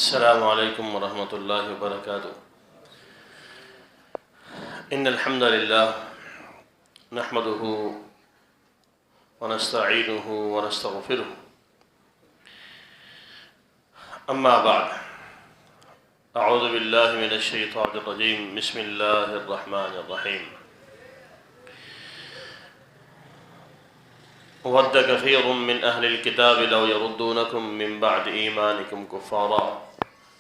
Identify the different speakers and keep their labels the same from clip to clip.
Speaker 1: السلام علیکم ورحمۃ اللہ وبرکاتہ۔ ان الحمد للہ نحمده ونستعینه ونستغفره، اما بعد اعوذ باللہ من الشیطان الرجیم، بسم اللہ الرحمن الرحیم۔ ود كثير من أهل الكتاب لو يردونكم من بعد إيمانكم كفارا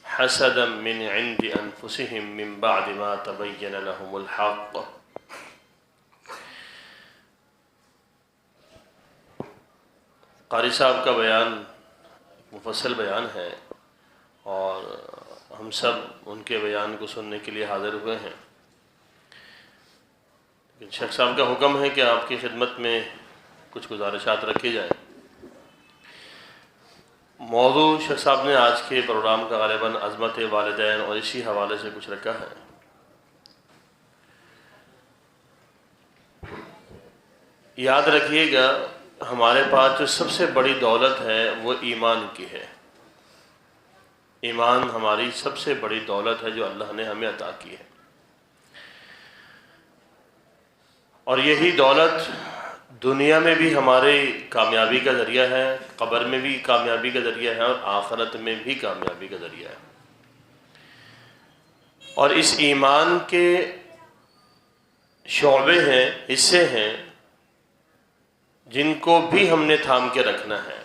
Speaker 1: حسدا من عند أنفسهم من بعد ما تبين لهم الحق۔ قاری صاحب کا بیان مفصل بیان ہے اور ہم سب ان کے بیان کو سننے کے لیے حاضر ہوئے ہیں، لیکن شیخ صاحب کا حکم ہے کہ آپ کی خدمت میں کچھ گزارشات رکھی جائیں۔ موضوع شیخ صاحب نے آج کے پروگرام کا غالباً عظمت والدین اور اسی حوالے سے کچھ رکھا ہے۔ یاد رکھیے گا، ہمارے پاس جو سب سے بڑی دولت ہے وہ ایمان کی ہے۔ ایمان ہماری سب سے بڑی دولت ہے جو اللہ نے ہمیں عطا کی ہے، اور یہی دولت دنیا میں بھی ہمارے کامیابی کا ذریعہ ہے، قبر میں بھی کامیابی کا ذریعہ ہے، اور آخرت میں بھی کامیابی کا ذریعہ ہے۔ اور اس ایمان کے شعبے ہیں، حصے ہیں، جن کو بھی ہم نے تھام کے رکھنا ہے،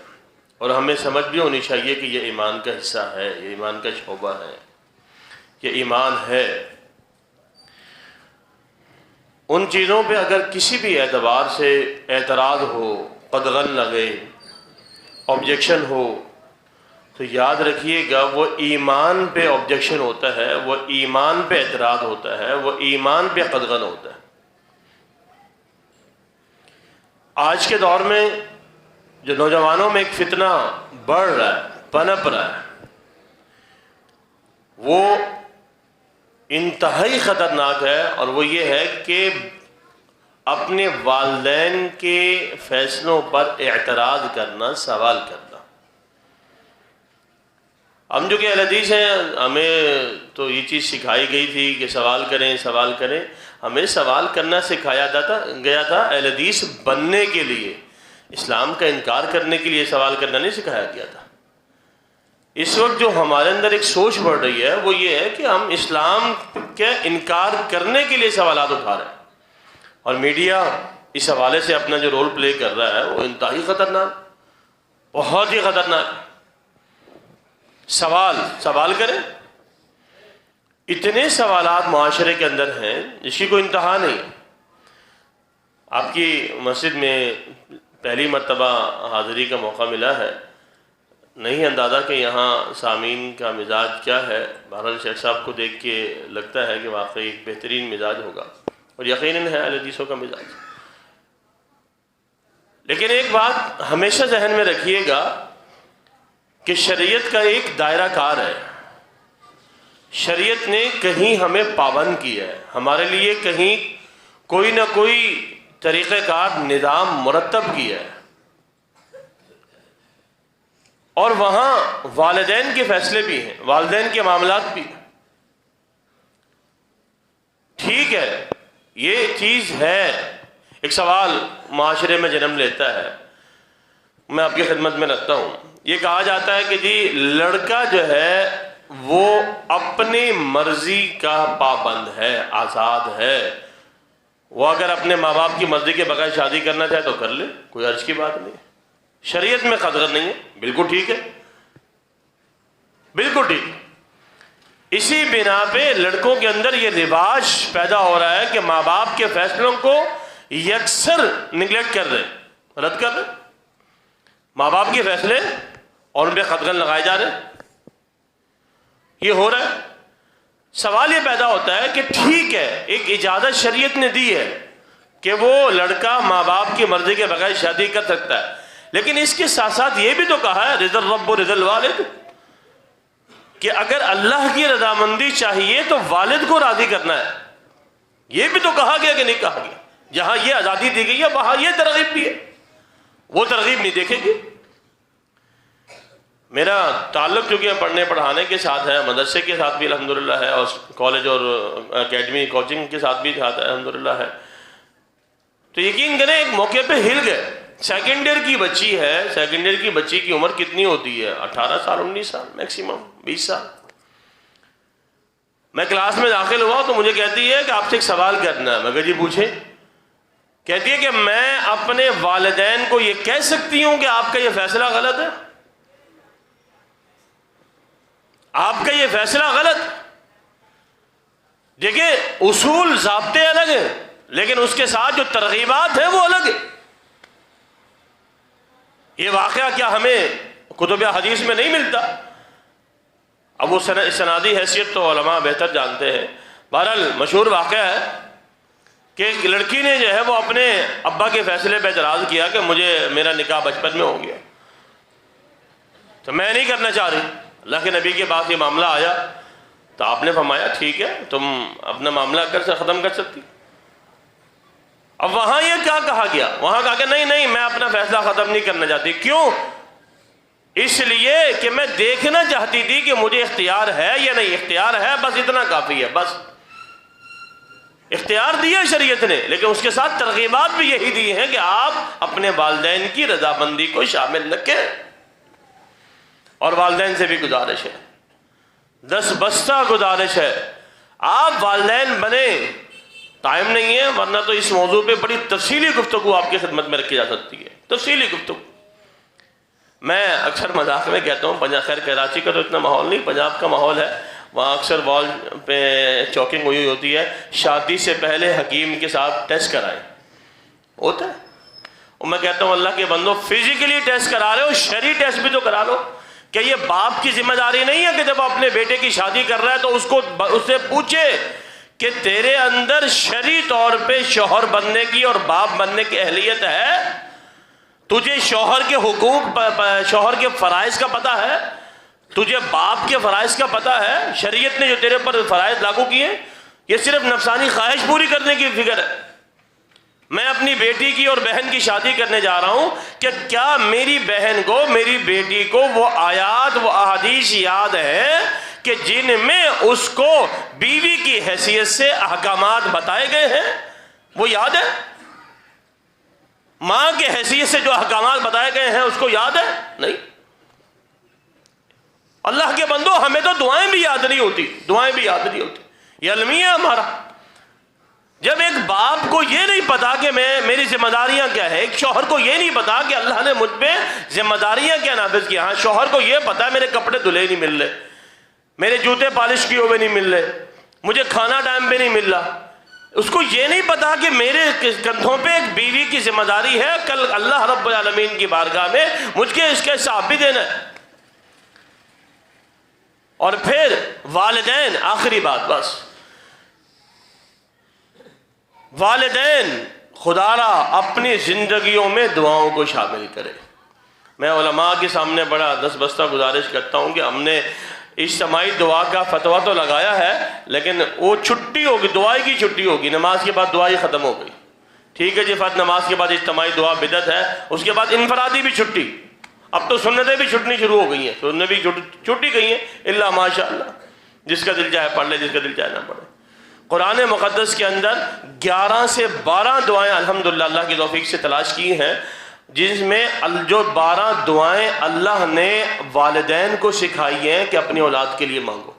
Speaker 1: اور ہمیں سمجھ بھی ہونی چاہیے کہ یہ ایمان کا حصہ ہے، یہ ایمان کا شعبہ ہے، یہ ایمان ہے۔ ان چیزوں پہ اگر کسی بھی اعتبار سے اعتراض ہو، قدغن لگے، آبجیکشن ہو، تو یاد رکھیے گا وہ ایمان پہ آبجیکشن ہوتا ہے، وہ ایمان پہ اعتراض ہوتا ہے، وہ ایمان پہ قدغن ہوتا ہے۔ آج کے دور میں جو نوجوانوں میں ایک فتنہ بڑھ رہا ہے، پنپ رہا ہے، وہ انتہائی خطرناک ہے، اور وہ یہ ہے کہ اپنے والدین کے فیصلوں پر اعتراض کرنا، سوال کرنا۔ ہم جو کہ اہل حدیث ہیں، ہمیں تو یہ چیز سکھائی گئی تھی کہ سوال کریں، سوال کریں۔ ہمیں سوال کرنا سکھایا گیا تھا اہل حدیث بننے کے لیے، اسلام کا انکار کرنے کے لیے سوال کرنا نہیں سکھایا گیا تھا۔ اس وقت جو ہمارے اندر ایک سوچ بڑھ رہی ہے وہ یہ ہے کہ ہم اسلام کے انکار کرنے کے لیے سوالات اٹھا رہے ہیں، اور میڈیا اس حوالے سے اپنا جو رول پلے کر رہا ہے وہ انتہائی خطرناک، بہت ہی خطرناک۔ سوال کریں، اتنے سوالات معاشرے کے اندر ہیں جس کی کوئی انتہا نہیں۔ آپ کی مسجد میں پہلی مرتبہ حاضری کا موقع ملا ہے، نہیں اندازہ کہ یہاں سامعین کا مزاج کیا ہے۔ بہرحال شیخ صاحب کو دیکھ کے لگتا ہے کہ واقعی ایک بہترین مزاج ہوگا، اور یقیناً ہے اہل حدیثوں کا مزاج۔ لیکن ایک بات ہمیشہ ذہن میں رکھیے گا کہ شریعت کا ایک دائرہ کار ہے، شریعت نے کہیں ہمیں پابند کیا ہے، ہمارے لیے کہیں کوئی نہ کوئی طریقہ کار، نظام مرتب کیا ہے، اور وہاں والدین کے فیصلے بھی ہیں، والدین کے معاملات بھی ہیں۔ ٹھیک ہے، یہ چیز ہے۔ ایک سوال معاشرے میں جنم لیتا ہے، میں آپ کی خدمت میں رکھتا ہوں۔ یہ کہا جاتا ہے کہ جی لڑکا جو ہے وہ اپنی مرضی کا پابند ہے، آزاد ہے، وہ اگر اپنے ماں باپ کی مرضی کے بغیر شادی کرنا چاہے تو کر لے، کوئی حرج کی بات نہیں، شریعت میں قدغن نہیں ہے، بالکل ٹھیک ہے، بالکل ٹھیک۔ اسی بنا پہ لڑکوں کے اندر یہ رواج پیدا ہو رہا ہے کہ ماں باپ کے فیصلوں کو یکسر نگلیکٹ کر رہے ہیں، رد کر رہے ہیں، ماں باپ کے فیصلے اور ان پہ قدغن لگائے جا رہے ہیں، یہ ہو رہا ہے۔ سوال یہ پیدا ہوتا ہے کہ ٹھیک ہے، ایک اجازت شریعت نے دی ہے کہ وہ لڑکا ماں باپ کی مرضی کے بغیر شادی کر سکتا ہے، لیکن اس کے ساتھ ساتھ یہ بھی تو کہا ہے رضا الرب و رضا الوالد، کہ اگر اللہ کی رضامندی چاہیے تو والد کو راضی کرنا ہے۔ یہ بھی تو کہا گیا کہ نہیں کہا گیا؟ جہاں یہ آزادی دی گئی ہے وہاں یہ ترغیب بھی ہے، وہ ترغیب نہیں دیکھے گی۔ میرا تعلق چونکہ پڑھنے پڑھانے کے ساتھ ہے، مدرسے کے ساتھ بھی الحمدللہ ہے، اور کالج اور اکیڈمی کوچنگ کے ساتھ بھی الحمدللہ ہے، تو یقین کریں ایک موقع پہ ہل گئے. سیکنڈ ایئر کی بچی ہے، سیکنڈ ایئر کی بچی کی عمر کتنی ہوتی ہے؟ 18 سال 19 سال میکسیمم 20 سال. میں کلاس میں داخل ہوا تو مجھے کہتی ہے کہ آپ سے ایک سوال کرنا ہے. میں کہا جی پوچھیں. کہتی ہے کہ میں اپنے والدین کو یہ کہہ سکتی ہوں کہ آپ کا یہ فیصلہ غلط ہے؟ آپ کا یہ فیصلہ غلط. دیکھیں اصول ضابطے الگ ہیں، لیکن اس کے ساتھ جو ترغیبات ہیں وہ الگ ہیں. یہ واقعہ کیا ہمیں کتب حدیث میں نہیں ملتا؟ اب وہ سنادی حیثیت تو علماء بہتر جانتے ہیں. بہرحال مشہور واقعہ ہے کہ ایک لڑکی نے جو ہے وہ اپنے ابا کے فیصلے پہ اعتراض کیا کہ میرا نکاح بچپن میں ہو گیا، تو میں نہیں کرنا چاہ رہی. اللہ کے نبی کے پاس یہ معاملہ آیا تو آپ نے فرمایا ٹھیک ہے تم اپنا معاملہ ختم کر سکتی. اب وہاں یہ کیا کہا گیا؟ وہاں کہا کہ نہیں میں اپنا فیصلہ ختم نہیں کرنا چاہتی. کیوں؟ اس لیے کہ میں دیکھنا چاہتی تھی کہ مجھے اختیار ہے یا نہیں. اختیار ہے، بس اتنا کافی ہے. بس اختیار دیا شریعت نے، لیکن اس کے ساتھ ترغیبات بھی یہی دی ہیں کہ آپ اپنے والدین کی رضامندی کو شامل رکھیں. اور والدین سے بھی گزارش ہے، دس بستہ گزارش ہے، آپ والدین بنیں. ٹائم نہیں ہے ورنہ تو اس موضوع پہ بڑی تفصیلی گفتگو آپ کی خدمت میں رکھی جا سکتی ہے، تفصیلی گفتگو. میں اکثر مذاق میں کہتا ہوں خیر کراچی کا تو اتنا ماحول نہیں، پنجاب کا ماحول ہے، وہاں اکثر وال پہ چوکنگ ہوئی ہوتی ہے، شادی سے پہلے حکیم کے ساتھ ٹیسٹ کرائیں ہوتا ہے. اور میں کہتا ہوں اللہ کے بندو، فزیکلی ٹیسٹ کرا رہے ہو، شرعی ٹیسٹ بھی تو کرا لو. کہ یہ باپ کی ذمہ داری نہیں ہے کہ جب اپنے بیٹے کی شادی کر رہا ہے تو اس سے پوچھے کہ تیرے اندر شرعی طور پہ شوہر بننے کی اور باپ بننے کی اہلیت ہے؟ تجھے شوہر کے حقوق، شوہر کے فرائض کا پتہ ہے؟ تجھے باپ کے فرائض کا پتہ ہے؟ شریعت نے جو تیرے پر فرائض لاگو کیے، یہ صرف نفسانی خواہش پوری کرنے کی فکر ہے. میں اپنی بیٹی کی اور بہن کی شادی کرنے جا رہا ہوں کہ کیا میری بہن کو، میری بیٹی کو وہ آیات، وہ احادیث یاد ہے کہ جن میں اس کو بیوی کی حیثیت سے احکامات بتائے گئے ہیں؟ وہ یاد ہے؟ ماں کے حیثیت سے جو احکامات بتائے گئے ہیں اس کو یاد ہے؟ نہیں. اللہ کے بندو، ہمیں تو دعائیں بھی یاد نہیں ہوتی، دعائیں بھی یاد نہیں ہوتی. یہ المیہ ہمارا. جب ایک باپ کو یہ نہیں پتا کہ میری ذمہ داریاں کیا ہے، ایک شوہر کو یہ نہیں پتا کہ اللہ نے مجھ پہ ذمہ داریاں کیا نافذ کی. ہاں شوہر کو یہ پتا ہے میرے کپڑے دھلے نہیں مل رہے، میرے جوتے پالش کیے ہوئے نہیں مل رہے، مجھے کھانا ٹائم پہ نہیں مل رہا. اس کو یہ نہیں پتا کہ میرے کندھوں پہ ایک بیوی کی ذمہ داری ہے، کل اللہ رب العالمین کی بارگاہ میں مجھ کے اس کا حساب بھی دینا ہے. اور پھر والدین، آخری بات بس، والدین خدا را اپنی زندگیوں میں دعاؤں کو شامل کرے. میں علماء کے سامنے بڑا دس بستہ گزارش کرتا ہوں کہ ہم نے اجتماعی دعا کا فتویٰ تو لگایا ہے، لیکن وہ چھٹی ہوگی، دعائی کی چھٹی ہوگی، نماز کے بعد دعائی ختم ہو گئی. ٹھیک ہے جی، فرض نماز کے بعد اجتماعی دعا بدعت ہے، اس کے بعد انفرادی بھی چھٹی. اب تو سنتیں بھی چھٹنی شروع ہو گئی ہیں، سنتیں بھی چھٹی گئی ہیں، اللہ ماشاء اللہ، جس کا دل چاہے پڑھ لے، جس کا دل چاہے نہ پڑھے. قرآن مقدس کے اندر 11 سے 12 دعائیں الحمدللہ اللہ کی توفیق سے تلاش کی ہیں، جس میں جو 12 دعائیں اللہ نے والدین کو سکھائی ہیں کہ اپنی اولاد کے لیے مانگو.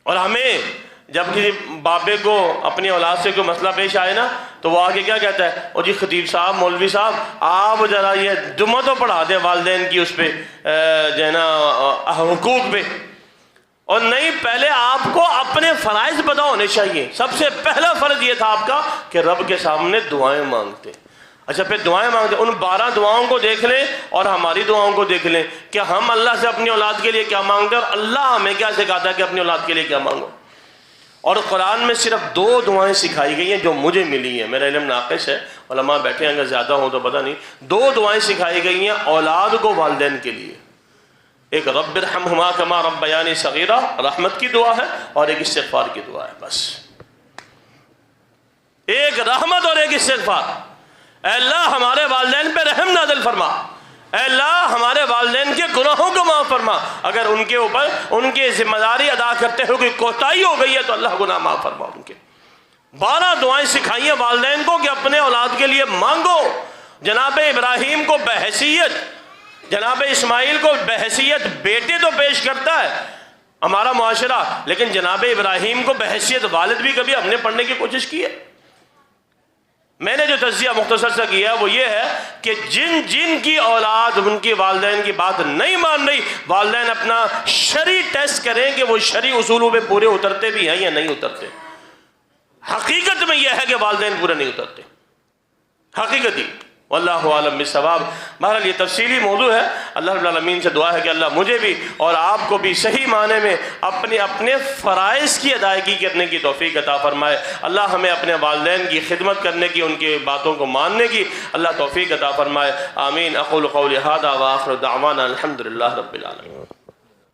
Speaker 1: اور ہمیں جب کسی بابے کو اپنی اولاد سے کوئی مسئلہ پیش آئے نا تو وہ آگے کیا کہتا ہے؟ اور جی خطیب صاحب، مولوی صاحب، آپ ذرا یہ جمعہ تو پڑھا دیں والدین کی اس پہ جو ہے نا حقوق پہ. اور نہیں، پہلے آپ کو اپنے فرائض پتہ ہونے چاہیے. سب سے پہلا فرض یہ تھا آپ کا کہ رب کے سامنے دعائیں مانگتے. اچھا پھر دعائیں مانگتے، ان 12 دعاؤں کو دیکھ لیں اور ہماری دعاؤں کو دیکھ لیں کہ ہم اللہ سے اپنی اولاد کے لیے کیا مانگتے ہیں اور اللہ ہمیں کیا سکھاتا ہے کہ اپنی اولاد کے لیے کیا مانگو. اور قرآن میں صرف 2 دعائیں سکھائی گئی ہیں جو مجھے ملی ہیں، میرا علم ناقص ہے، علماء بیٹھے ہیں اگر زیادہ ہوں تو پتہ نہیں. 2 دعائیں سکھائی گئی ہیں اولاد کو والدین کے لیے. ایک رب ارحمہما کما ربیانی صغیرہ، رحمت کی دعا ہے، اور ایک استغفار کی دعا ہے. بس ایک رحمت اور ایک استغفار. اے اللہ ہمارے والدین پہ رحم نازل فرما، اے اللہ ہمارے والدین کے گناہوں کو معاف فرما، اگر ان کے اوپر ان کی ذمہ داری ادا کرتے ہوئے کوئی کوتاہی ہو گئی ہے تو اللہ گناہ معاف فرما ان کے۔ 12 دعائیں سکھائیں والدین کو کہ اپنے اولاد کے لیے مانگو۔ جناب ابراہیم کو بحیثیت، جناب اسماعیل کو بحیثیت بیٹے تو پیش کرتا ہے ہمارا معاشرہ، لیکن جناب ابراہیم کو بحیثیت والد بھی کبھی ہم نے پڑھنے کی کوشش کی ہے؟ میں نے جو تجزیہ مختصر سے کیا وہ یہ ہے کہ جن کی اولاد ان کے والدین کی بات نہیں مان رہی، والدین اپنا شرعی ٹیسٹ کریں کہ وہ شرعی اصولوں پہ پورے اترتے بھی ہیں یا نہیں اترتے۔ حقیقت میں یہ ہے کہ والدین پورے نہیں اترتے، حقیقت ہی۔ واللہ عالم بالصواب۔ بہرحال یہ تفصیلی موضوع ہے، اللہ رب العالمین سے دعا ہے کہ اللہ مجھے بھی اور آپ کو بھی صحیح معنی میں اپنے فرائض کی ادائیگی کرنے کی توفیق عطا فرمائے۔ اللہ ہمیں اپنے والدین کی خدمت کرنے کی، ان کی باتوں کو ماننے کی اللہ توفیق عطا فرمائے۔ آمین۔ اقول قولی ھذا وآخر دعوانا الحمدللہ رب العالمین۔